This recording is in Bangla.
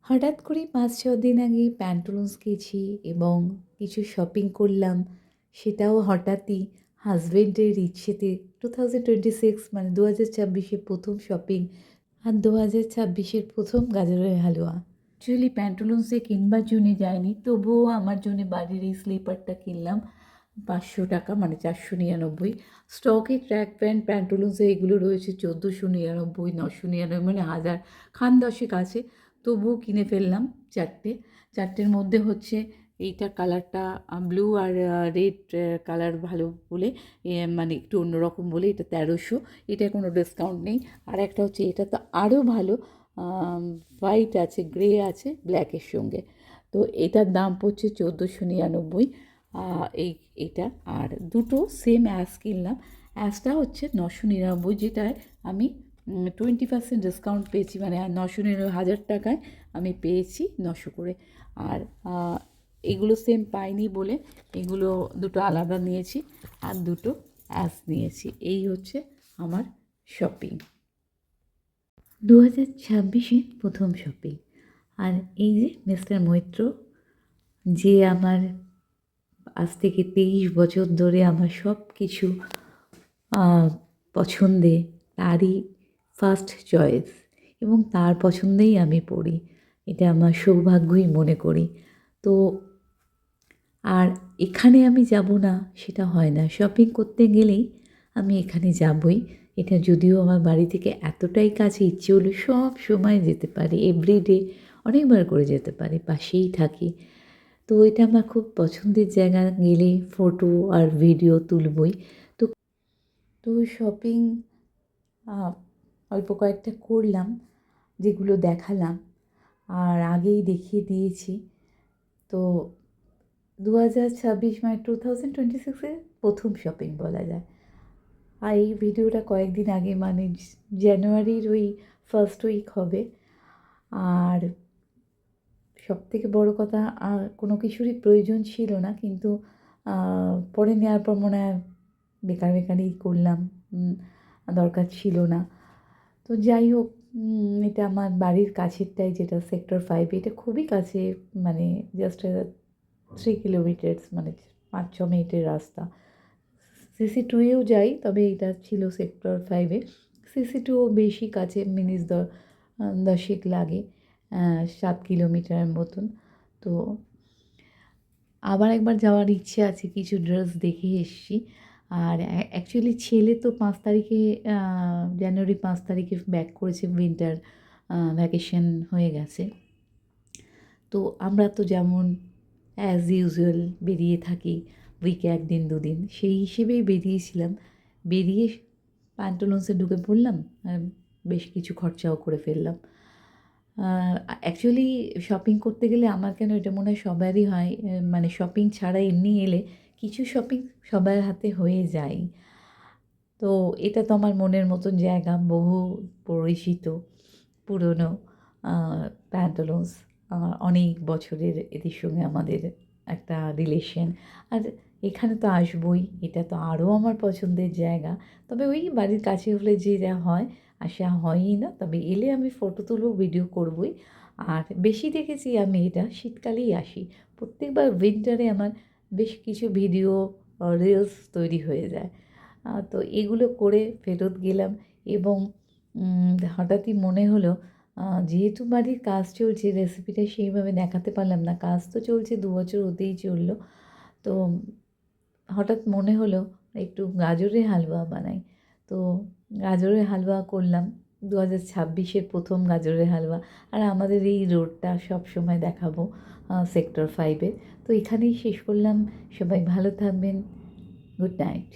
হঠাৎ করেই ৫-৬ দিন আগে প্যান্টালুনস গেছি এবং কিছু শপিং করলাম। সেটাও হঠাৎই হাসব্যান্ডের ইচ্ছেতে 2026 মানে 2026 প্রথম শপিং আর 2026 প্রথম গাজরের হালুয়া। অ্যাকচুয়ালি প্যান্টালুনসে কিনবার জন্যে যাইনি, তবুও আমার জন্যে বাড়ির এই স্লিপারটা কিনলাম 500 টাকা, মানে 499। স্টকে ট্র্যাক প্যান্ট প্যান্টালুন্সে এগুলো রয়েছে 1499, 999, মানে হাজার খান দশেক আছে। তবুও কিনে ফেললাম চারটের মধ্যে হচ্ছে এইটা কালারটা ব্লু আর রেড কালার ভালো বলে, মানে একটু অন্যরকম বলে এটা 1300, এটা কোনো ডিসকাউন্ট নেই। আর একটা হচ্ছে এটা তো আরও ভালো, হোয়াইট আছে, গ্রে আছে ব্ল্যাকের সঙ্গে। তো এটার দাম পড়ছে 1499। এটা আর দুটো সেম অ্যাশ কিনলাম। অ্যাশটা হচ্ছে 999, যেটায় আমি 20% ডিসকাউন্ট পেয়েছি, মানে 999, 1000 টাকায় আমি পেয়েছি 900 করে। আর এগুলো সেম পাইনি বলে এগুলো দুটো আলাদা নিয়েছি আর দুটো অ্যাশ নিয়েছি। এই হচ্ছে আমার শপিং, 2026 প্রথম শপিং। আর এই যে মিস্টার মৈত্র, যে আমার আজ থেকে 23 বছর ধরে আমার সব কিছু পছন্দে, তারই ফার্স্ট চয়েস এবং তার পছন্দেই আমি পড়ি। এটা আমার সৌভাগ্যই মনে করি। তো আর এখানে আমি যাব না সেটা হয় না, শপিং করতে গেলেই আমি এখানে যাবই। এটা যদিও আমার বাড়ি থেকে এতটাই কাছে, ইচ্ছে হলে সব সময় যেতে পারি, এভরিডে অনেকবার করে যেতে পারি, পাশেই থাকি। তো এটা আমার খুব পছন্দের জায়গা, গেলে ফটো আর ভিডিও তুলবই। তো তো শপিং অল্প কয়েকটা করলাম, যেগুলো দেখালাম আর আগেই দেখিয়ে দিয়েছি। তো 2026 মানে 2026-এর প্রথম শপিং বলা যায়। আর এই ভিডিওটা কয়েকদিন আগে, মানে জানুয়ারির ওই ফার্স্ট উইক হবে। আর সবথেকে বড় কথা, কোনো কিছুরই প্রয়োজন ছিল না, কিন্তু পরে নেওয়ার পর মনে হয় বেকারই করলাম, দরকার ছিল না। তো যাই হোক, এটা আমার বাড়ির কাছেরটাই, যেটা সেক্টর 5, এটা খুবই কাছে, মানে জাস্ট 3 কিলোমিটার্স, মানে 5-6 মিনিটের রাস্তা। CC2-এও যাই, তবে এটা ছিল সেক্টর 5-এ। CC2ও বেশি কাছে, মিনিট 10 লাগে, 7 কিলোমিটারের মতন। তো আবার একবার যাওয়ার ইচ্ছে আছে, কিছু ড্রেস দেখে এসেছি। আর অ্যাকচুয়ালি ছেলে তো 5 তারিখে, জানুয়ারি 5 তারিখে ব্যাক করেছে, উইন্টার ভ্যাকেশন হয়ে গেছে। তো আমরা তো যেমন অ্যাজ ইউজুয়াল বেরিয়ে থাকি উইকে 1 দিন 2 দিন, সেই হিসেবেই বেরিয়েছিলাম। বেরিয়ে প্যান্টালুন্সে ঢুকে পড়লাম, বেশ কিছু খরচাও করে ফেললাম। অ্যাকচুয়ালি শপিং করতে গেলে আমার কেন এটা মনে হয় সবারই হয়, মানে শপিং ছাড়া এমনি এলে কিছু শপিং সবার হাতে হয়ে যায়। তো এটা তো আমার মনের মতন জায়গা, বহু পরিচিত, পুরনো প্যান্টালুন্স, অনেক বছরের এদের সঙ্গে আমাদের একটা রিলেশন। আর এখানে তো আসবই, এটা তো আরও আমার পছন্দের জায়গা। তবে ওই বাড়ির কাছে হলে যে যা হয়, আসা হয়ই না। তবে এলে আমি ফটো তুলব, ভিডিও করবই। আর বেশি দেখেছি আমি এটা শীতকালেই আসি। প্রত্যেকবার উইন্টারে আমার বেশ কিছু ভিডিও, রিলস তৈরি হয়ে যায়। তো এগুলো করে ফেরত গেলাম এবং হঠাৎই মনে হলো, যেহেতু বাড়ির কাজ চলছে, রেসিপিটা সেইভাবে দেখাতে পারলাম না, কাজ তো চলছে, 2 বছর হতেই চললো। তো হঠাৎ মনে হলো একটু গাজরের হালুয়া বানাই। তো গাজরের হালুয়া করলাম, 2026-এর প্রথম গাজরের হালুয়া। আর আমাদের এই রোডটা সবসময় দেখাবো, সেক্টর 5-এর। তো এখানেই শেষ করলাম। সবাই ভালো থাকবেন। Good night.